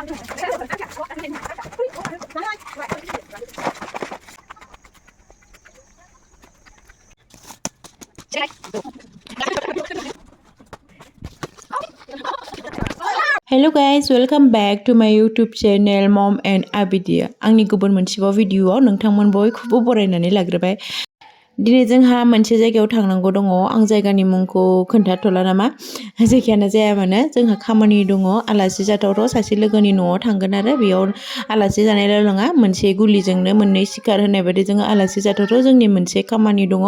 Hello guys, welcome back to my YouTube channel Mom and Abidia. आंनि गुबुन मोनसेबाव भिडिअआव नोंथांमोन बयखौबो बरायनानै लाग्रोबाय। दिनै जोंहा मोनसे जायगायाव थांनांगौ दङ। आं जायगानि मुंखौ खोन्थाथ'ला नामा। जेखियानो जाया मानो जोंहा खामानि दङ। आलासि जाथावथाव सासे लोगोनि न'आव थांगोन आरो बेयाव आलासि जानायल' नङा, मोनसे गुलिजोंनो मोननै सिखार होनाय बायदि जोङो आलासि जाथावथाव जोंनि मोनसे खामानि दङ।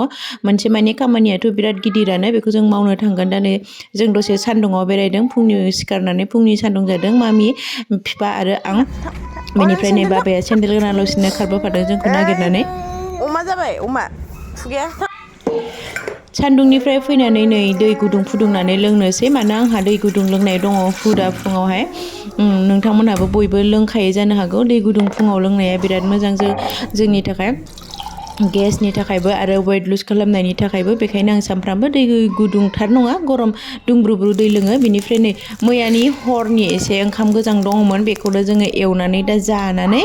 मोनसे माने खामानियाथ' बिराद गिदिरानो, बेखौ जों मावनो थांगोन। दा नै जों दसे सान्दुङाव बेरायदों, फुंनि सिखारनानै फुंनि सान्दुं जादों मामि, बिफा आरो आं। बेनिफ्राय नै बाबाया सेन्देल गोनांल'सिनो खारबोफादों जोंखौ नागिरनानै। अमा जाबाय, अमा खुगाया सान्दुंनिफ्राय फैनानै नै दै गुदुं फुदुंनानै लोंनोसै, मानो आंहा दै गुदुं लोंनाय दङ हुदा फुङावहाय। नोंथांमोनहाबो बयबो लोंखायो जानो हागौ। दै गुदुं फुङाव लोंनाया बिराद मोजां जोंनि थाखाय, गेसनि थाखायबो आरो वेट लुज खालामनायनि थाखायबो। बेखायनो आं सानफ्रामबो दै गुदुंथार नङा, गरम दुंब्रुब्रु दै लोङो। बेनिफ्राय नै मैयानि हरनि एसे ओंखाम गोजां दङमोन, बेखौनो जोङो एवनानै दा जानानै,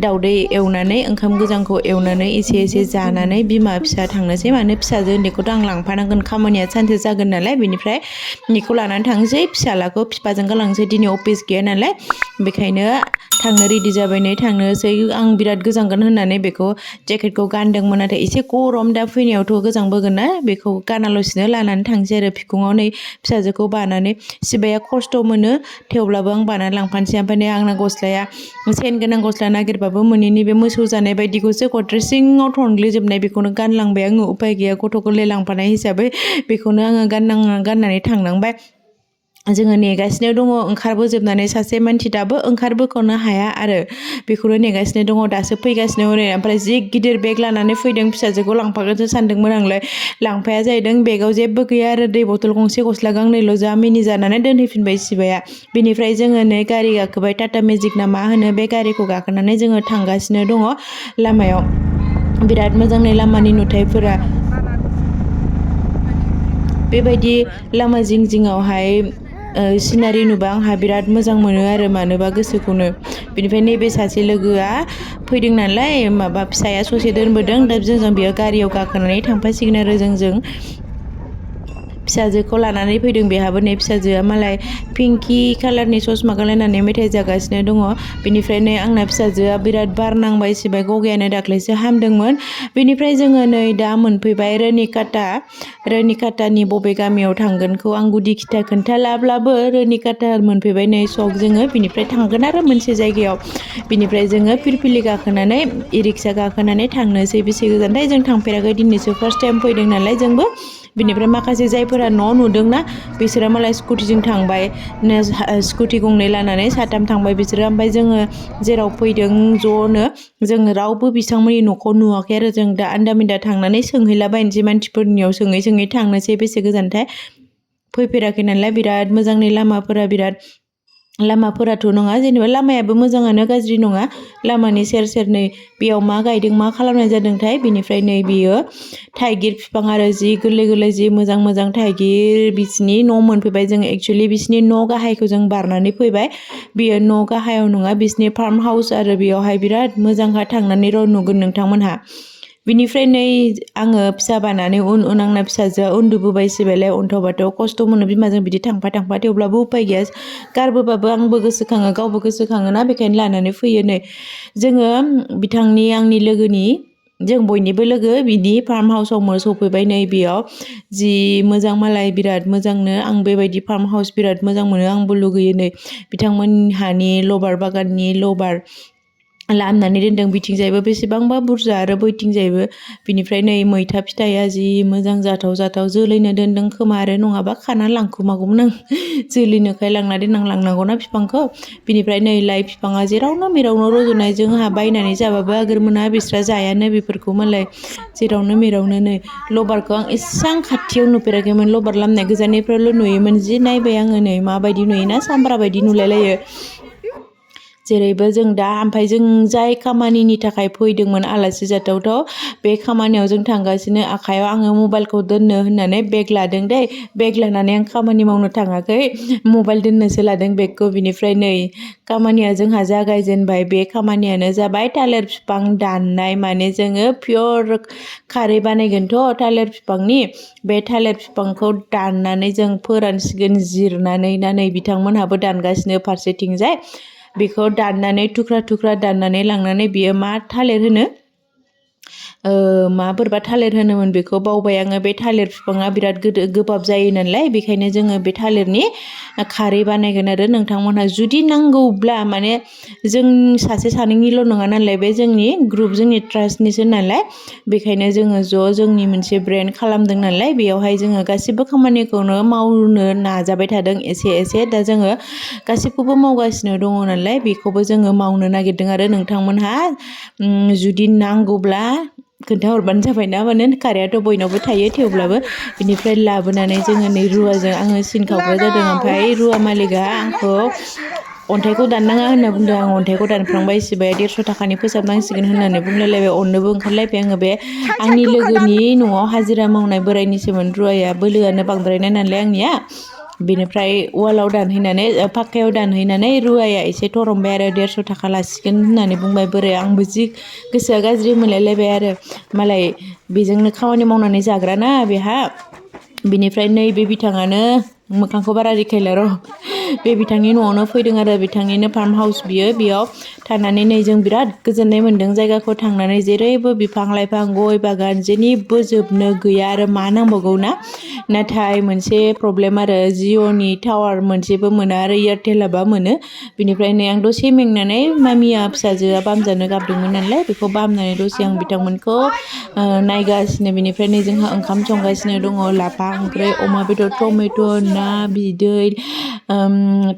दाउदै एवनानै ओंखाम गोजांखौ एवनानै एसे एसे जानानै बिमा फिसा थांनोसै। मानो फिसाजो उन्दैखौथ' आं लांफानांगोन, खामानिया सानसे जागोन नालाय। बेनिफ्राय बेखौ लानानै थांसै, फिसालाखौ बिफाजों गालांसै, दिनै अफिस गैया नालाय। बेखायनो थांनो रेडि जाबाय, नै थांनोसै। आं बिराद गोजांगोन होननानै बेखौ जेकेटखौ गानदोंमोन, नाथाय एसे गरम, दा फैनायावथ' गोजांबोगोन ना, बेखौ गानालासिनो लानानै थांसै आरो बिखुङाव नै फिसाजोखौ बानानै। सिबाया खस्थ' मोनो, थेवब्लाबो आं बानानै लांफानोसै। ओमफ्राय नै आंना गस्लाया सेन गोनां गस्ला नागिरबाबो मोनैनि बे मोसौ जानाय बायदिखौसो गद्रेज सिङाव थनग्लिजोबनाय, बेखौनो गानलांबाय आङो। उपाय गैया, गथ' गोरलै लांफानाय हिसाबै बेखौनो आङो गाननानै थांनांबाय। जोङो नेगासिनो दङ, ओंखारबोजोबनानै सासे मानसि दाबो ओंखारबोख'नो हाया आरो बेखौनो नेगासिनो दङ। दासो फैगासिनो हनै, ओमफ्राय जि गिदिर बेग लानानै फैदों। फिसाजोखौ लांफागोनसो सानदोंमोन आंलाय, लांफाया जाहैदों। बेगाव जेबो गैया आरो दै बथल गंसे, गस्ला गांनैल'। जा मिनिजानानै दोनहैफिनबाय सिबाया। बेनिफ्राय जोङो नै गारि गाखोबाय, टाटा मेजिक ना मा होनो, बे गारिखौ गाखोनानै जोङो थांगासिनो दङ लामायाव। बिराद मोजां नै लामानि नुथायफोरा। बेबायदि लामा जिं जिङावहाय सिनारि नुबा आंहा बिराद मोजां मोनो आरो, मानोबा गोसोखौनो। बेनिफ्राय नैबे सासे लोगोआ फैदों नालाय, माबा फिसाया ससे दोनबोदों, दा जोंजों बेयो गारियाव गाखोनानै थांफासिगोन आरो जोंजों। फिसाजोखौ लानानै फैदों, बेहाबो नै फिसाजोआ मालाय पिंकि कालारनि ससमा गानलायनानै मेथाइ जागासिनो दङ। बेनिफ्राय नै आंना फिसाजोआ बिराद बार नांबाय, सिबाय गगायानो दाख्लैसो हामदोंमोन। बेनिफ्राय जोङो नै दा मोनफैबाय रोनिकाटानि बबे गामियाव थांगोनखौ आं गुदि खिथा खोन्थालाब्लाबो रोनिकाटा मोनफैबाय नै सक जोङो। बिनिफ्राय थांगोन आरो मोनसे जायगायाव। बिनिफ्राय जोङो फिरफिलि गाखोनानै, इ रिक्सा गाखोनानै थांनोसै। बेसे गोजानथाय, जों थांफेराखै, दिनैसो फार्स्ट टाइम फैदों नालाय जोंबो। बिनिफ्राय माखासे जायफोरा न' नुदोंना, बिसोरो मालाय स्कुटिजों थांबाय, स्कुटि गंनै लानानै साथाम थांबाय बिसोरो। ओमफ्राय जोङो जेराव फैदों ज'नो, जोङो रावबो बिथांमोननि न'खौ नुवाखै आरो जों दा आन्दा मिन्दा थांनानै सोंहैलाबायनोसै, मानसिफोरनियाव सोङै सोङै थांनोसै। बेसे गोजानथाय, फैफेराखै नालाय। बिराद मोजांनि लामाफोरा, लामाफोराथ' नङा, जेनेबा लामायाबो मोजाङानो, गाज्रि नङा। लामानि सेर सेर नै बेयाव मा गायदों, मा खालामनाय जादोंथाय। बिनिफ्राय नै बियो थाइगिर बिफां आरो, जि गोरलै गोरलै, जि मोजां मोजां थाइगिर। बिसिनि न' मोनफैबाय जों, एक्सुवेलि बिसिनि न' गाहायखौ जों बारनानै फैबाय। बियो न' गाहायाव नङा, बिसिनि फार्म हाउस आरो, बेयावहाय बिराद मोजांखा, थांनानै नुगोन नोंथांमोनहा। बिनिफ्राय नै आङो फिसा बानानै उन आंना फिसाजोआ उन्दुबोबाय, सिबायलाय अन्थाव बाथाव खस्थ' मोनो बिमाजों बिदि थांफा थांफा, थेवब्लाबो उपाय गैया। गारबोबाबो आंबो गोसोखाङो, गावबो गोसोखाङोना, बेखायनो लानानै फैयो। नै जोङो आंनि लोगोनि, जों बयनिबो लोगो, बिनि फार्म हाउसाव सफैबाय। नै बेयाव जि मोजां, मालाय बिराद मोजांनो। आं बेबायदि फार्म हाउस बिराद मोजां मोनो, आंबो लुगैयो। नै बिथांमोनहानि लबार बागाननि लबार लामनानै दोनदों, बिथिंजायबो बेसेबांबा बुरजा आरो बैथिंजायबो। बिनिफ्राय नै मैथा फिथाइया जि मोजां, जाथाव जाथाव, जोलैनो दोनदों खोमा आरो, नङाबा खाना लांखुमागौमोन आं। जोलैनोखाय लांनांगौना बिफांखौ। बिनिफ्राय नै लाइ बिफाङा जेरावनो मेरावनो रज'नाय, जोंहा बायनानै जाबाबो आगोर मोना, बिस्रा जायानो बेफोरखौ मालाय जेरावनो मेरावनो। नै लबारखौ आं एसां खाथियाव नुफेराखैमोन, लबार लामनाय गोजाननिफ्रायल' नुयोमोन। जि नायबाय आङो, नै माबायदि नुयोना, सामब्रा बायदि नुलायलायो। जेरैबो जों दा ओमफ्राय जों जाय खामानिनि थाखाय फैदोंमोन आलासि जाथावथाव बे खामानियाव जों थांगासिनो आखायाव आङो मबाइलखौ दोननो होननानै बेग लादों दै बेग लानानै आं खामानि मावनो थाङाखै मबाइल दोननोसो लादों बेगखौ बिनिफ्राय नै खामानिया जोंहा जागायजेनबाय बे खामानियानो जाबाय थालिर बिफां दाननाय माने जोङो पियर खारै बानायगोनथ' थालिर बिफांनि बे थालिर बिफांखौ दाननानै जों फोरानसिगोन जिरनानै ना नै बिथांमोनहाबो दानगासिनो फारसेथिंजाय बेखौ दाननानै थुख्रा दाननानै लांनानै बियो मा थालिर होनो मा बोरैबा थालिर होनोमोन बेखौ बावबाय आङो बे थालिर बिफाङा बिराद गोबाब जायो नालाय बेखायनो जोङो बे थालिरनि खारै बानायगोन आरो नोंथांमोनहा जुदि नांगौब्ला माने जों सासे सानैनिल' नङा नालाय बे जोंनि ग्रुप जोंनि ट्रास्टनिसो नालाय बेखायनो जोङो जोंनि मोनसे ब्रेन्ड खालामदों नालाय बेयावहाय जोङो गासिबो खामानिखौनो मावनो नाजाबाय थादों एसे दा जोङो गासिबखौबो मावगासिनो दङ नालाय बेखौबो जोङो मावनो नागिरदों आरो नोंथांमोनहा जुदि नांगौब्ला खोन्थाहरबानो जाबाय ना माने खारायाथ' बयनावबो थायो थेवब्लाबो बिनिफ्राय लाबोनानै जोङो नै रुवाजों आङो सिनखावग्रा जादों ओमफ्राय रुवा मालिकआ आंखौ अन्थाइखौ दाननाङा होनना बुंदों आं अन्थाइखौ दानफ्लांबाय सिबाय 150 थाखानि फोसाबनांसिगोन होननानै बुंलायलायबाय अननोबो ओंखारलायबाय आङो बे आंनि लोगोनि न'आव हाजिरा मावनाय बोरायनिसोमोन रुवाया बोलोआनो बांद्रायनाय नालाय आंनिया बिनिफ्राय वालाव दानहैनानै फाक्कायाव दानहैनानै रुवाया एसे थरमबाय आरो 150 थाखा लासिगोन होननानै बुंबाय बोराया आंबो जि गोसोआ गाज्रि मोनलायलायबाय आरो मालाय बेजोंनो खामानि मावनानै जाग्राना बेहा बिनिफ्राय नैबे बिथाङानो मोखांखौ बारा देखायला र' बे बिथांनि न'आवनो फैदों आरो बिथांनिनो फार्म हाउस बियो बेयाव थानानै नै जों बिराद गोजोननाय मोन्दों जायगाखौ थांनानै जेरैबो बिफां लाइफां गय बागान जेनिबो जोबनो गैया आरो मा नांबावगौ ना नाथाय मोनसे प्रब्लेम आरो जिअ'नि टावार मोनसेबो मोना आरो एयारटेलाबा मोनो बिनिफ्राय नै आं दसे मेंनानै मामिया फिसाजोआ बामजानो गाबदोंमोन नालाय बेखौ बामनानै दसे आं बिथांमोनखौ नायगासिनो बिनिफ्राय नै जोंहा ओंखाम संगासिनो दङ लाफा ओंख्रि अमा बेदर टमेट' ना बिदै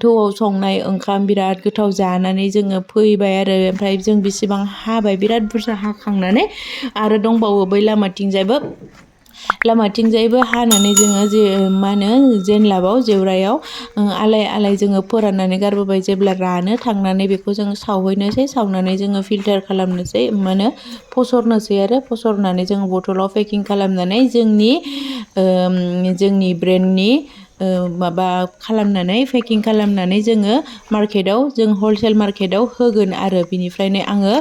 थौआव संनाय ओंखाम बिराद गोथाव जानानै जोङो फैबाय आरो ओमफ्राय जों बेसेबां हाबाय बिराद बुरजा हाखांनानै आरो दंबावो बै लामाथिंजायबो हानानै जोङो जे मा होनो जेनलाबाव जेवरायाव आलाय जोङो फोराननानै गारबोबाय जेब्ला रानो थांनानै बेखौ जोङो सावहैनोसै सावनानै जोङो फिल्टार खालामनोसै मा होनो फसरनोसै आरो फसरनानै जोङो बथलाव पेकिं खालामनानै जोंनि ब्रेन्डनि माबा खालामनानै पेकिं खालामनानै जोङो मार्केटाव जों हलसेल मार्केटाव होगोन आरो बिनिफ्रायनो आङो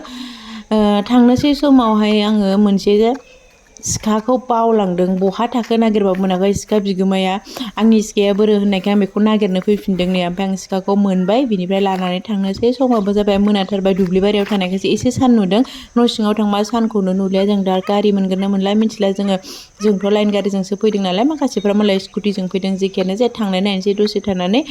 थांनोसै समावहाय आङो मोनसे सिखाखौ बावलांदों बहा थाखो नागिरबाबो मोनाखै सिखा बिगोमाया आंनि सिखाया बोरो होननायखाय आं बेखौ नागिरनो फैफिनदों नै ओमफ्राय आं सिखाखौ मोनबाय बिनिफ्राय लानानै थांनोसै समाबो जाबाय मोनाथारबाय दुब्लि बारियाव थानायखायसो एसे सान नुदों न' सिङाव थांबा सानखौनो नुलिया जों दा गारि मोनगोन ना मोनला मिथिला जोंथ' लाइन गारिजोंसो फैदों नालाय माखासेफ्रा मालाय स्कुटिजों फैदों जेखियानो जाया थांनाय नायनोसै दसे थानानै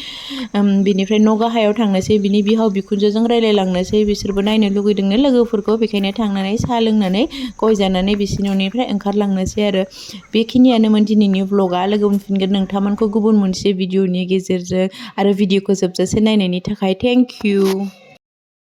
बिनिफ्राय न' गाहायाव थांनोसै बिनि बिहाव बिखुनजोजों रायलायलांनोसै बिसोरबो नायनो लुगैदोंनो लोगोफोरखौ बेखायनो थांनानै साहा लोंनानै गय जानानै बिसिनि न'निफ्राय ओंखारलांनोसै आरो बेखिनियानोमोन दिनैनि व्लगा लोगो मोनफिनगोन नोंथांमोनखौ गुबुन मोनसे भिडिअनि गेजेरजों आरो भिडिअखौ जोबजासे नायनायनि थाखाय थेंक इउ